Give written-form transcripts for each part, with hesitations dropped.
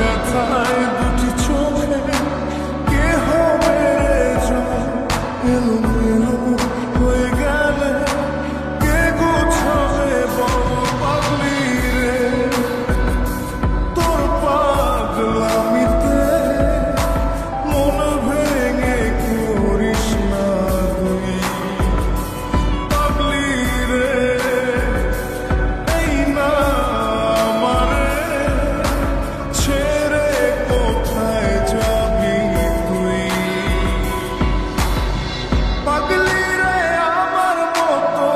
ব্যথায় দুটি চোখে কে হবে রে জল এলোমেলো হয়ে গেলে কে গোছাবে বল পাগলি রে তোর পাগলামিতে মন ভেঙে করিস না তুই পাগলি রে এই না আমারে ছেড়ে কোথায় যাবি তুই পাগলি রে আমার মতো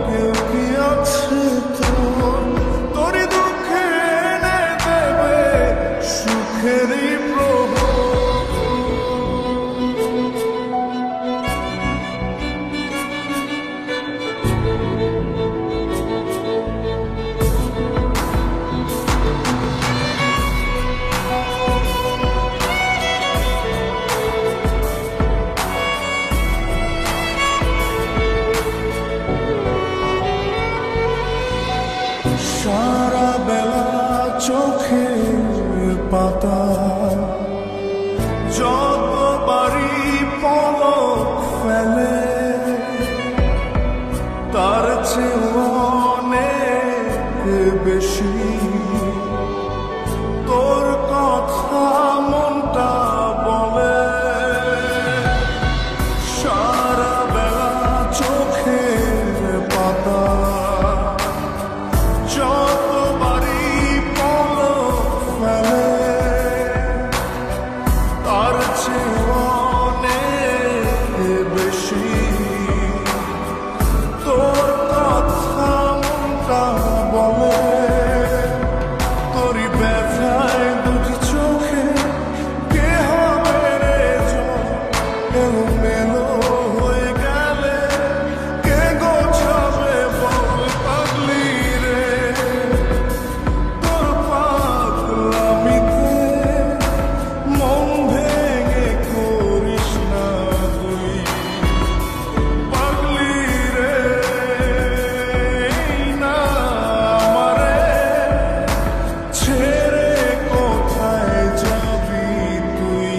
কেউ কি আছে তোর তোরই দুঃখে এনে দেবে সুখেরই প্রভাব সারা বেলা চোখের পাতা যতবারই পলক ফেলে তার চেয়ে অনেক বেশি তোর কথা মনটা বলে সারা বেলা চোখের পাতা যতবারই পলক ফেলে তার চেয়ে অনেক বেশি তোর কথা মনটা বলে তোরই ব্যথায় দুটি চোখে কে হবে রে জল এলোমেলো হয়ে গেলে কে গোছাবে বল পাগলি রে তোর পাগলামিতে মন ভেঙে করিস না তুই পাগলি রে এই না আমারে ছেড়ে কোথায় যাবি তুই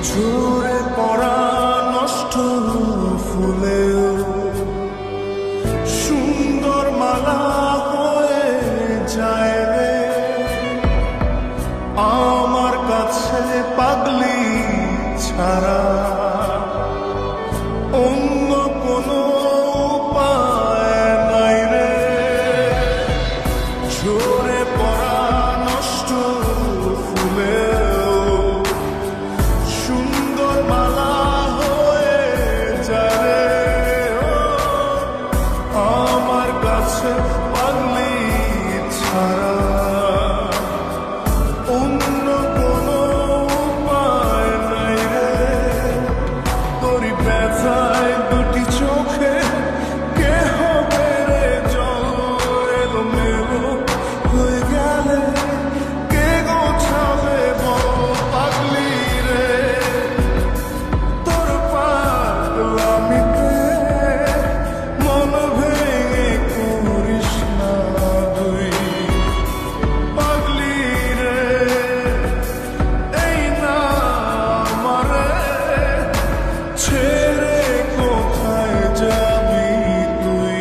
ঝরে পড়া নষ্ট ফুলেও সুন্দর মালা হয়ে যায় রে আমার কাছে পাগলি ছাড়া অন্য কোনো উপায় নাই রে ঝরে পড়া নষ্ট ফুলেও সুন্দর মালা হয়ে যায় রে আমার কাছে পাগলি ছাড়া অন্য কোনো উপায় নাই রে তোরই ব্যথায় দুটি চোখে কে হবে রে জল এলোমেলো হয়ে গেলে কে গোছাবে বল পাগলি রে তোর পাগলামিতে মন ভেঙে করিস না তুই পাগলি রে এই না আমারে ছেড়ে কোথায় যাবি তুই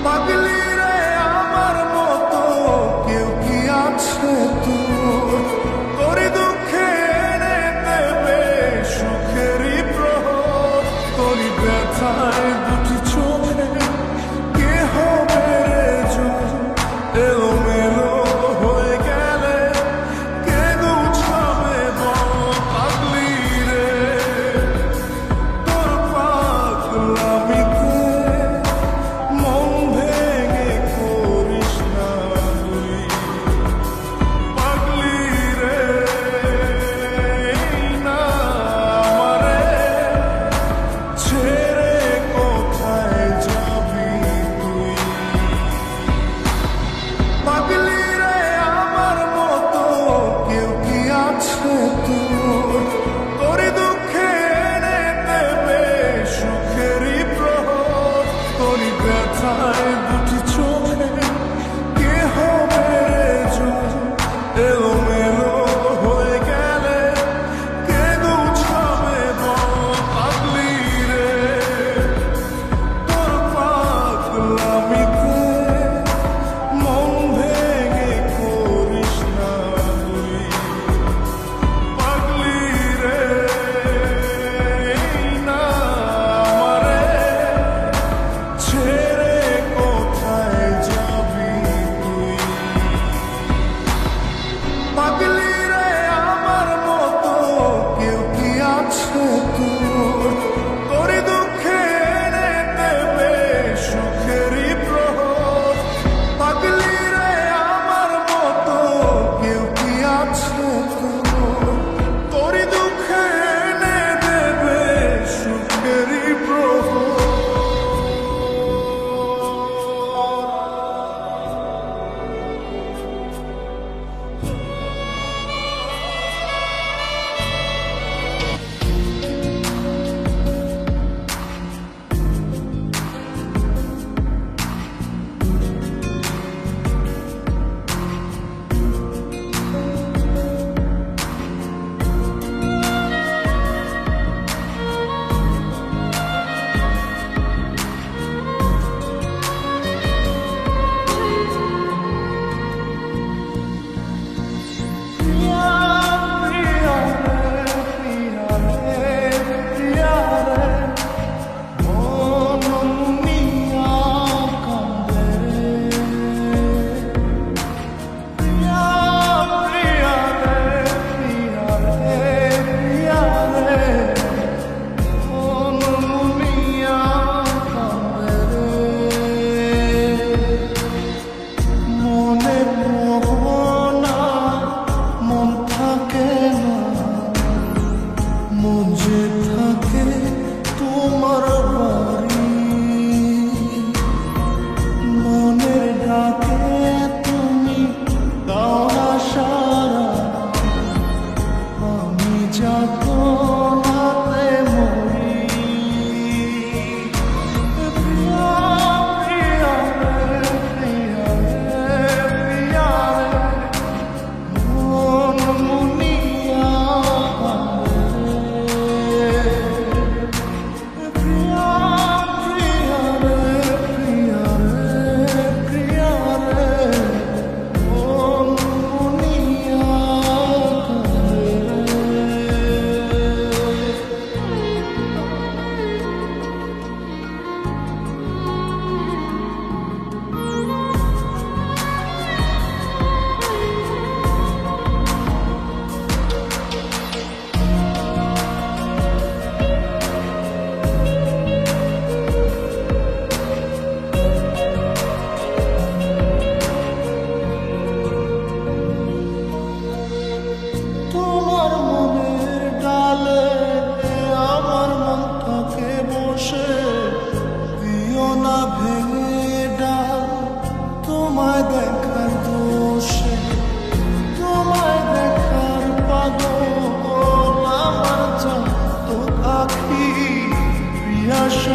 পাগলি রে আমার মতো কেউ কি আছে তোর তোরই দুঃখে এনে দেবে সুখেরই প্রহর তোরই ব্যথায় দুটি চোখে কে হবে রে জল এলোমেলো হয়ে গেলে কে গোছাবে বল পাগলি রে তোর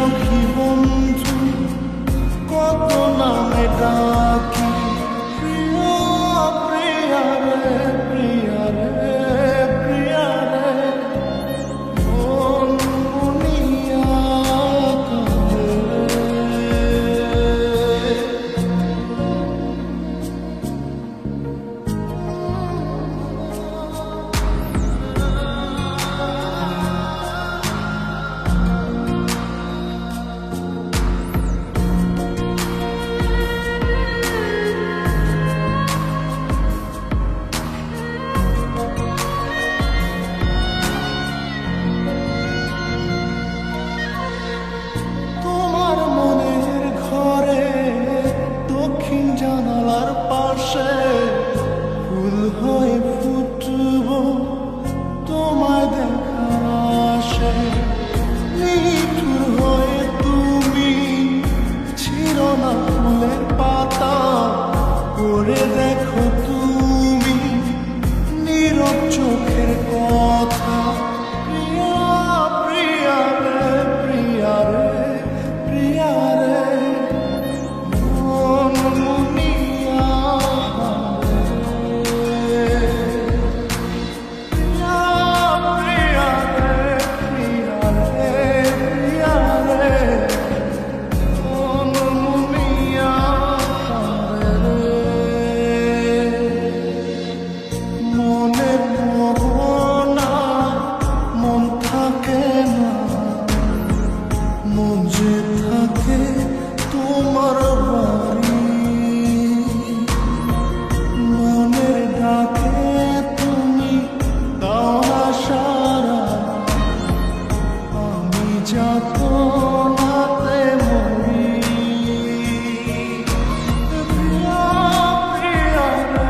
সখী বন্ধু কত নামে ডাকি, প্রিয়া প্রিয়া রে প্রিয়া রে প্রিয়া রে, মন মুনিয়া কাঁদে তোমার মনের ঘরে দক্ষিণ জানালার পাশে ফুল হয়ে ফুটব তোমায় দেখার আশে, নিঠুর হয়ে তুমি ছিল না ফুলের পাতা, করে দেখো তুমি নীরব চোখের কথা, প্রিয়া প্রিয়া রে প্রিয়া রে প্রিয়া রে, মন মুনিয়া রে, প্রিয়া প্রিয়া রে প্রিয়া রে প্রিয়া রে, মন মুনিয়া রে, মনে মোহনা মন থাকে না, মন যে থাকে তোমার বাড়ি, মনের ডাকে তুমি দাও না সারা, আমি যাত নাতে মরি, প্রিয়া প্রিয়া রে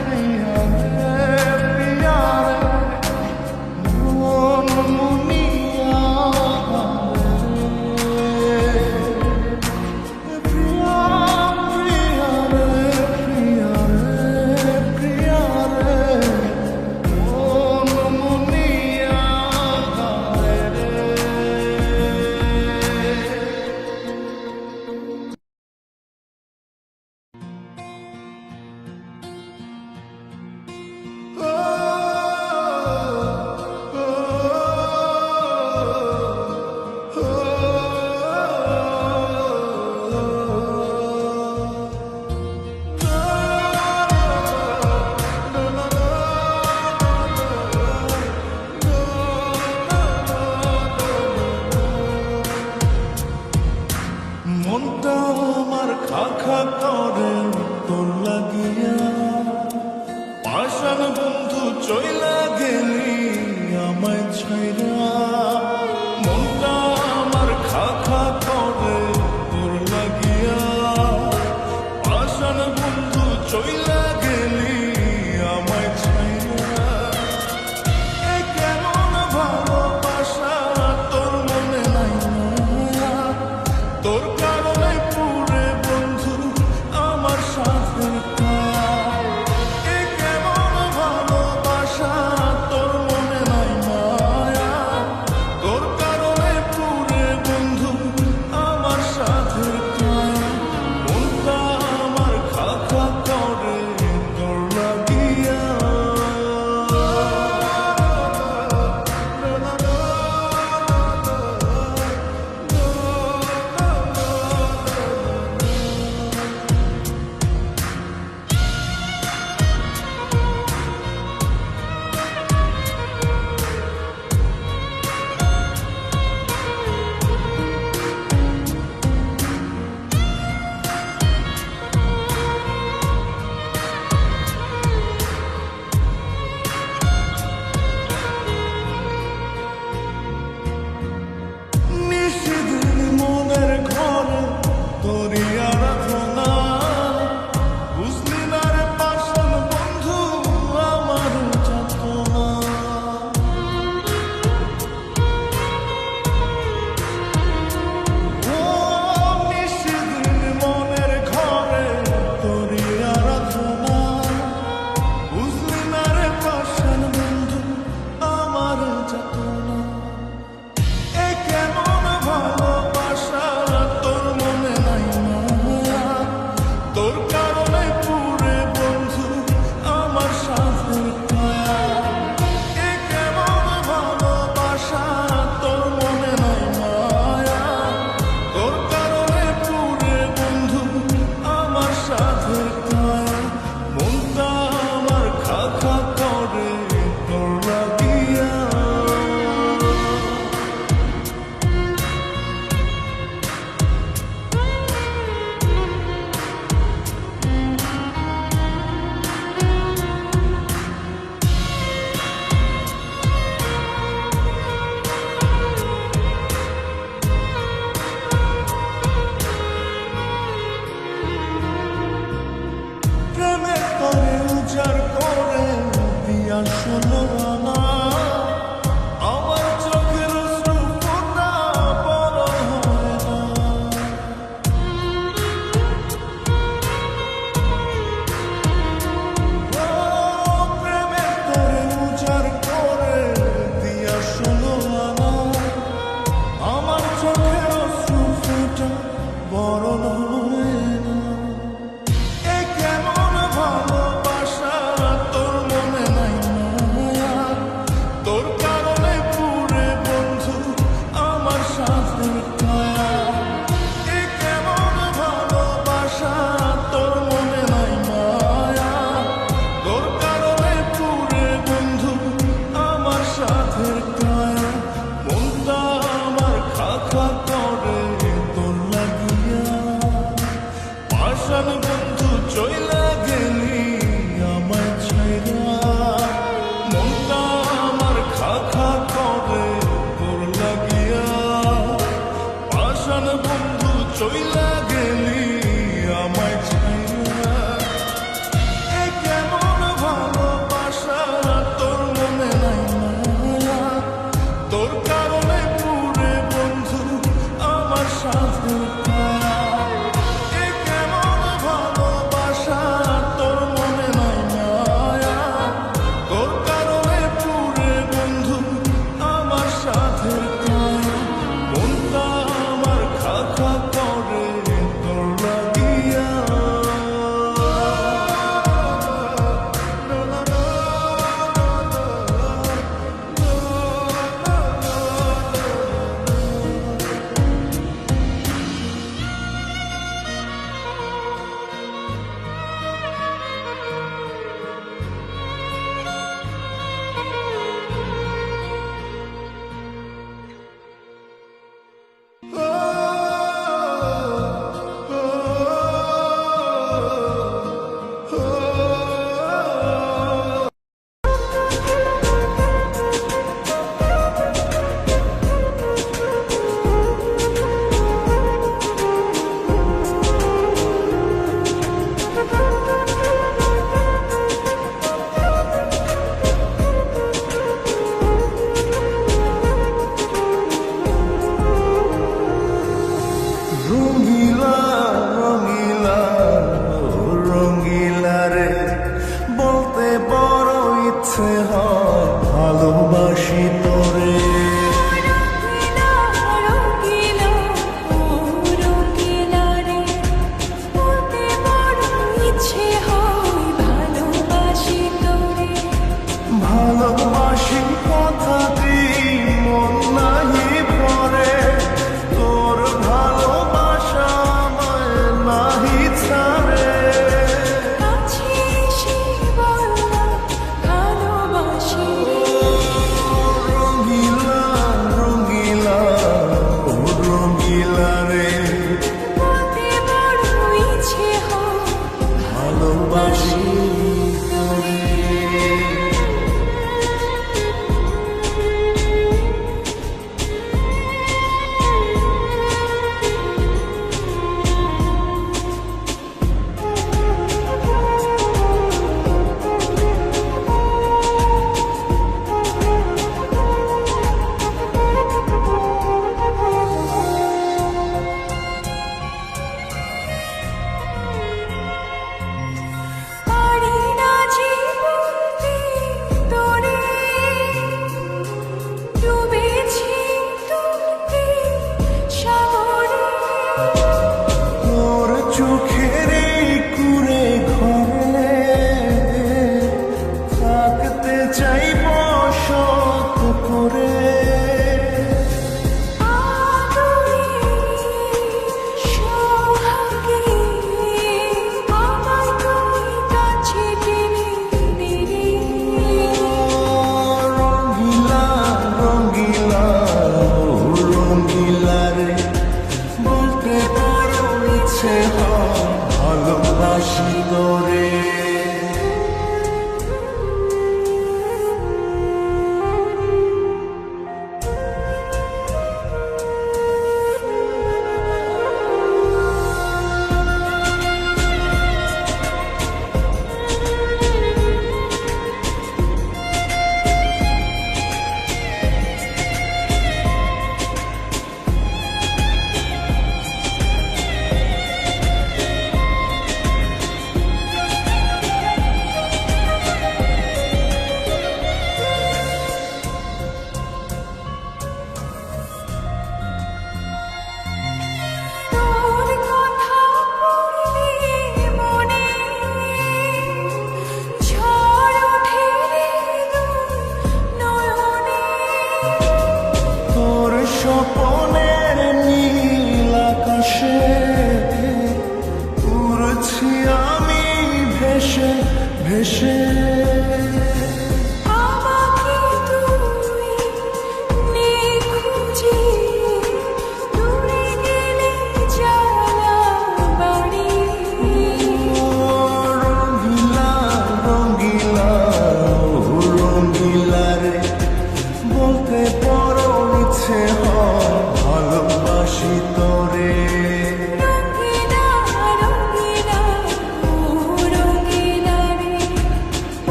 প্রিয়া রে প্রিয়া রে, মন মুনিয়া রে। জান বন্ধু চইলা গেলি আমায় ছাইরা, এ কেমন ভালোবাসা তোর মনে নাই মায়া, তোর কারণে পুরে বন্ধু আমার সাথে কায়া, এ কেমন ভালোবাসা তোর মনে নাই মায়া, তোর কারণে পুরে বন্ধু আমার সাথে কায়া, মনটা আমার খা খা করে তোর লাগিয়া। রঙিলা রঙিলা ও রঙিলা রে, বলতে বড় ইচ্ছে হয় ভালোবাসি তোরে। ভালোবাসি কথাটি মন নাহি পরে, তোর ভালোবাসা আমায় নাহি ছাড়ে। রঙিলা রঙিলা ও রঙিলা রে, ভালোবাসি তোরে। তোর চোখের এই কুঁড়ে ঘরে থাকতে চাই বসত করে। রঙিলা রঙিলা ও রঙিলা রে, বলতে বড় ইচ্ছে হয় ভালোবাসি তোরে।